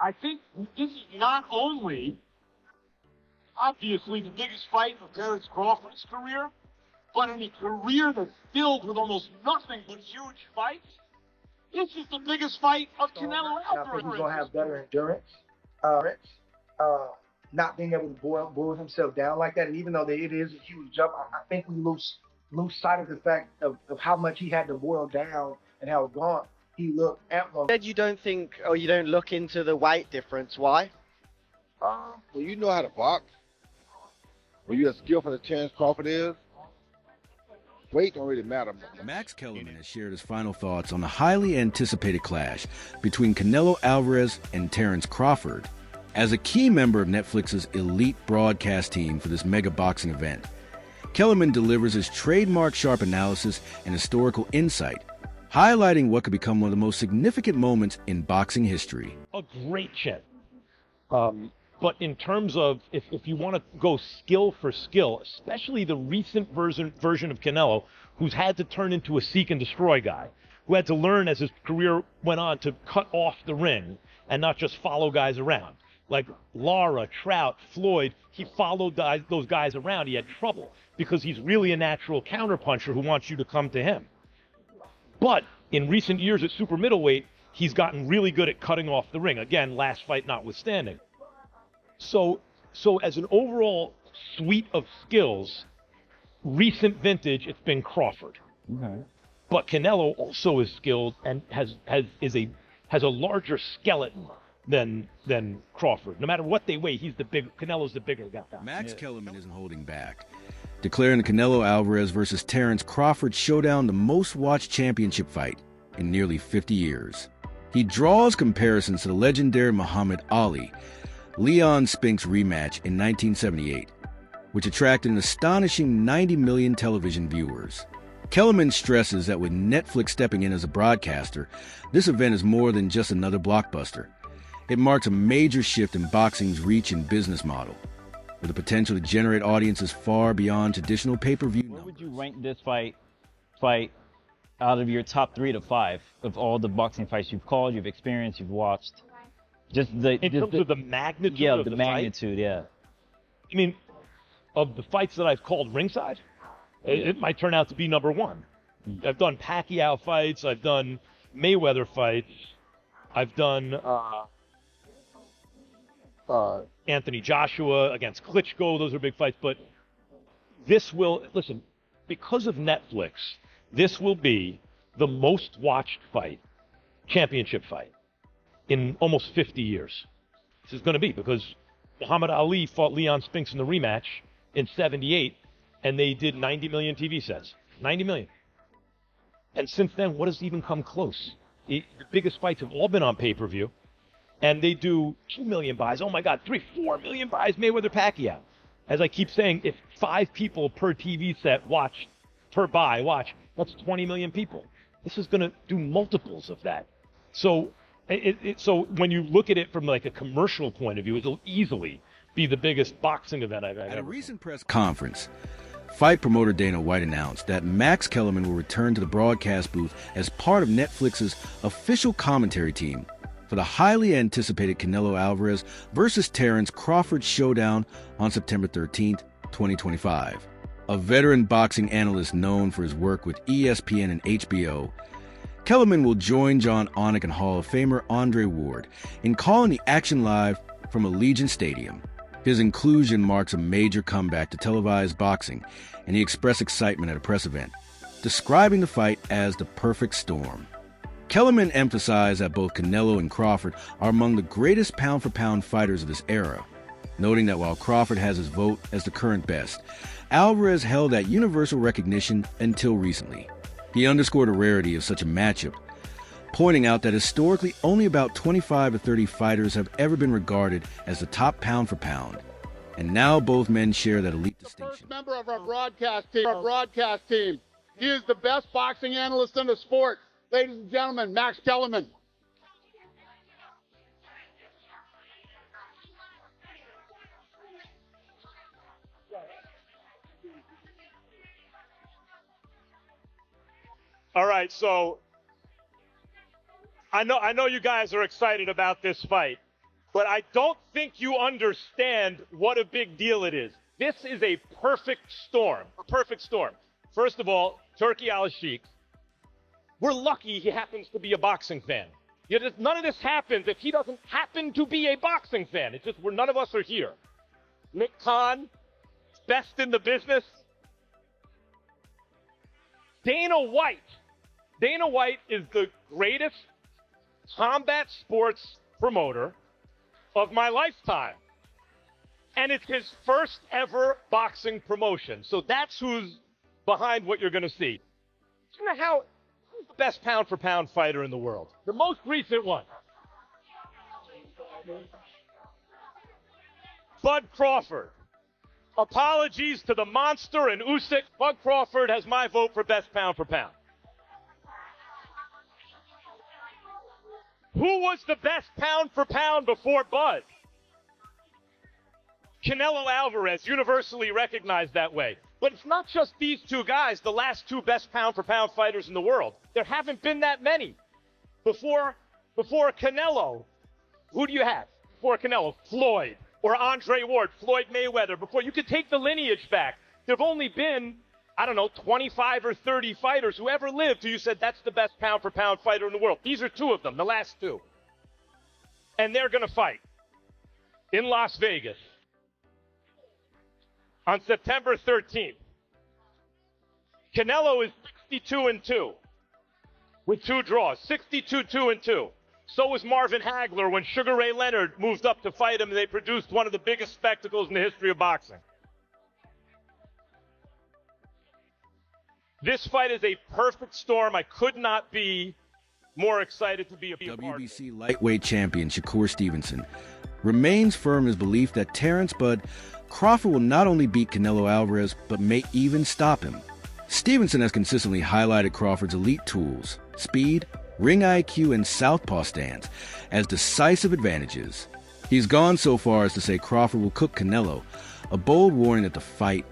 I think this is not only, obviously, the biggest fight of Terence Crawford's career, but in a career that's filled with almost nothing but huge fights, this is the biggest fight of Canelo Alvarez. I think he's going to have better endurance. Not being able to boil himself down like that, and even though it is a huge jump, I think we lose sight of the fact of how much he had to boil down and how gaunt he looked at one. Said you don't think, or you don't look into the weight difference. Why? Well, you know how to box. When you're as skillful as Terence Crawford is, weight don't really matter much. Max Kellerman has shared his final thoughts on the highly anticipated clash between Canelo Alvarez and Terence Crawford. As a key member of Netflix's elite broadcast team for this mega boxing event, Kellerman delivers his trademark sharp analysis and historical insight, highlighting what could become one of the most significant moments in boxing history. A great chin. But in terms of, if you want to go skill for skill, especially the recent version of Canelo, who's had to turn into a seek and destroy guy, who had to learn as his career went on to cut off the ring and not just follow guys around. Like Lara, Trout, Floyd, he followed those guys around. He had trouble because he's really a natural counterpuncher who wants you to come to him. But in recent years at super middleweight, he's gotten really good at cutting off the ring. Again, last fight notwithstanding. So as an overall suite of skills, recent vintage, it's been Crawford. Okay. But Canelo also is skilled and has a larger skeleton than Crawford. No matter what they weigh, Canelo's the bigger guy. Max Kellerman isn't holding back, declaring the Canelo Alvarez versus Terence Crawford showdown the most watched championship fight in nearly 50 years. He draws comparisons to the legendary Muhammad Ali Leon Spinks rematch in 1978, which attracted an astonishing 90 million television viewers. Kellerman stresses that with Netflix stepping in as a broadcaster, this event is more than just another blockbuster. It marks a major shift in boxing's reach and business model, with the potential to generate audiences far beyond traditional pay-per-view numbers. Where would you rank this fight out of your top 3 to 5 of all the boxing fights you've called, you've experienced, you've watched? In terms of the magnitude of the magnitude, fight? yeah. I mean, of the fights that I've called ringside, it might turn out to be number 1. I've done Pacquiao fights, I've done Mayweather fights, I've done Anthony Joshua against Klitschko. Those are big fights. But because of Netflix, this will be the most watched fight, championship fight, in almost 50 years. This is going to be because Muhammad Ali fought Leon Spinks in the rematch in 78, and they did 90 million TV sets. 90 million. And since then, what has even come close? The biggest fights have all been on pay-per-view. And they do 2 million buys. Oh my God, 4 million buys, Mayweather Pacquiao. As I keep saying, if 5 people per TV set per buy watch, that's 20 million people. This is going to do multiples of that. So when you look at it from like a commercial point of view, it'll easily be the biggest boxing event I've ever. At a recent press conference, fight promoter Dana White announced that Max Kellerman will return to the broadcast booth as part of Netflix's official commentary team for the highly anticipated Canelo Alvarez versus Terence Crawford showdown on September 13th, 2025. A veteran boxing analyst known for his work with ESPN and HBO, Kellerman will join John Onek and Hall of Famer Andre Ward in calling the action live from Allegiant Stadium. His inclusion marks a major comeback to televised boxing, and he expressed excitement at a press event, describing the fight as the perfect storm. Kellerman emphasized that both Canelo and Crawford are among the greatest pound-for-pound fighters of this era, noting that while Crawford has his vote as the current best, Alvarez held that universal recognition until recently. He underscored the rarity of such a matchup, pointing out that historically only about 25 to 30 fighters have ever been regarded as the top pound-for-pound, and now both men share that elite distinction. The first member of our broadcast team. He is the best boxing analyst in the sport. Ladies and gentlemen, Max Kellerman. All right, so I know you guys are excited about this fight. But I don't think you understand what a big deal it is. This is a perfect storm. A perfect storm. First of all, Turki Al-Sheikh. We're lucky he happens to be a boxing fan. None of this happens if he doesn't happen to be a boxing fan. It's just none of us are here. Nick Khan, best in the business. Dana White. Dana White is the greatest combat sports promoter of my lifetime. And it's his first ever boxing promotion. So that's who's behind what you're going to see. You know who's the best pound for pound fighter in the world? The most recent one. Bud Crawford. Apologies to the monster and Usyk. Bud Crawford has my vote for best pound for pound. Who was the best pound for pound before Bud? Canelo Alvarez, universally recognized that way. But it's not just these two guys, the last two best pound for pound fighters in the world. There haven't been that many. Before Canelo, who do you have? Before Canelo, Floyd or Andre Ward, Floyd Mayweather. Before, you could take the lineage back. There have only been, 25 or 30 fighters who ever lived who you said that's the best pound for pound fighter in the world. These are two of them, the last two. And they're going to fight in Las Vegas on September 13th. Canelo is 62-2 with 2 draws, 62-2-2. So was Marvin Hagler when Sugar Ray Leonard moved up to fight him, and they produced one of the biggest spectacles in the history of boxing. This fight is a perfect storm. I could not be more excited to be a part of it. WBC lightweight champion Shakur Stevenson remains firm in his belief that Terence "Bud" Crawford will not only beat Canelo Alvarez, but may even stop him. Stevenson has consistently highlighted Crawford's elite tools, speed, ring IQ, and southpaw stance as decisive advantages. He's gone so far as to say Crawford will cook Canelo, a bold warning that the fight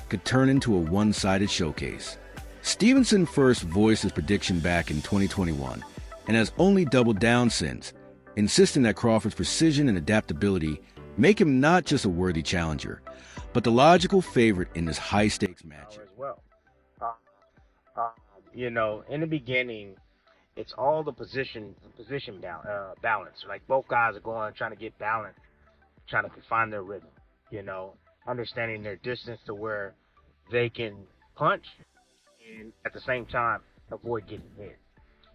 could turn into a one-sided showcase. Stevenson first voiced his prediction back in 2021 and has only doubled down since, insisting that Crawford's precision and adaptability make him not just a worthy challenger, but the logical favorite in this high-stakes matchup. As well. In the beginning, it's all the position balance. Like, both guys are going, trying to get balance, trying to find their rhythm, understanding their distance to where they can punch and at the same time avoid getting hit.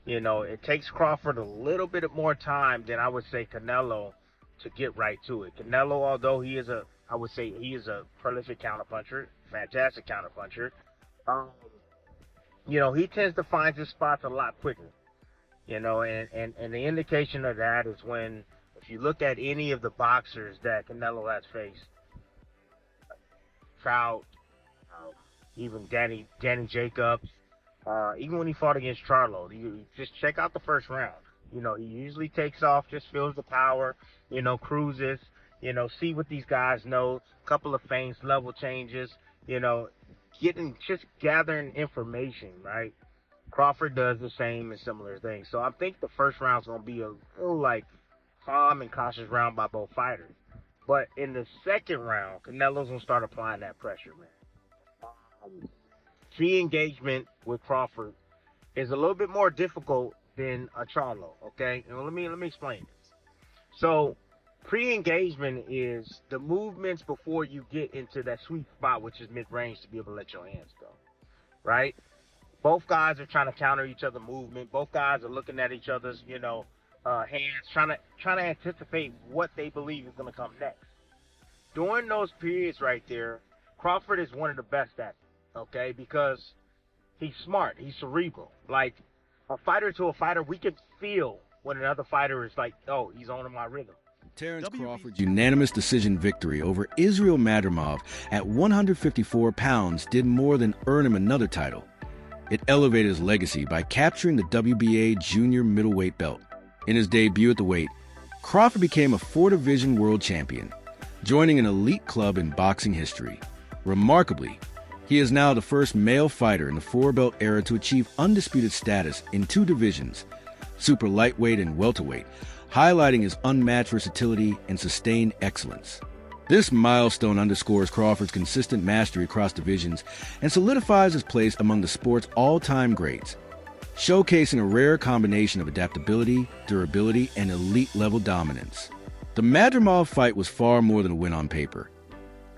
It takes Crawford a little bit more time than I would say Canelo to get right to it. Canelo, although he is a prolific counterpuncher, fantastic counterpuncher, he tends to find his spots a lot quicker. And the indication of that is when, if you look at any of the boxers that Canelo has faced, Trout, even Danny Jacobs, even when he fought against Charlo, you just check out the first round. He usually takes off, just feels the power, cruises, see what these guys know, couple of feints, level changes, gathering information, right? Crawford does the same and similar things. So I think the first round's going to be a little calm and cautious round by both fighters. But in the second round, Canelo's going to start applying that pressure, man. Key engagement with Crawford is a little bit more difficult than a Charlo, okay? And let me explain this. So pre-engagement is the movements before you get into that sweet spot, which is mid-range, to be able to let your hands go, right? Both guys are trying to counter each other's movement. Both guys are looking at each other's, hands, trying to anticipate what they believe is going to come next. During those periods right there, Crawford is one of the best at it, okay? Because he's smart. He's cerebral. Like, a fighter to a fighter, we can feel when another fighter is like, oh, he's on my rhythm. Terence Crawford's unanimous decision victory over Israel Madrimov at 154 pounds did more than earn him another title. It elevated his legacy by capturing the WBA junior middleweight belt. In his debut at the weight, Crawford became a 4-division world champion, joining an elite club in boxing history. Remarkably, he is now the first male fighter in the 4-belt era to achieve undisputed status in 2 divisions, super lightweight and welterweight, highlighting his unmatched versatility and sustained excellence. This milestone underscores Crawford's consistent mastery across divisions and solidifies his place among the sport's all-time greats, showcasing a rare combination of adaptability, durability, and elite-level dominance. The Madrimov fight was far more than a win on paper.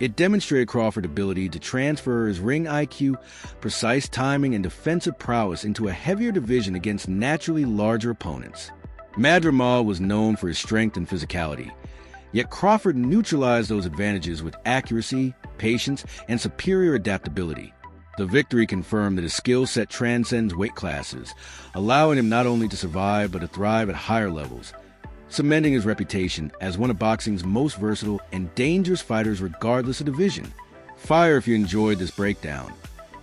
It demonstrated Crawford's ability to transfer his ring IQ, precise timing, and defensive prowess into a heavier division against naturally larger opponents. Madrimov was known for his strength and physicality, yet Crawford neutralized those advantages with accuracy, patience, and superior adaptability. The victory confirmed that his skill set transcends weight classes, allowing him not only to survive but to thrive at higher levels, cementing his reputation as one of boxing's most versatile and dangerous fighters regardless of division. Fire if you enjoyed this breakdown.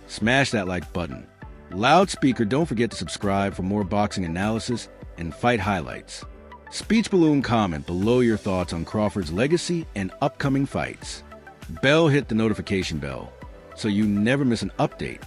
Smash that like button. Loudspeaker, don't forget to subscribe for more boxing analysis and fight highlights. Speech balloon comment below your thoughts on Crawford's legacy and upcoming fights. Hit the notification bell so you never miss an update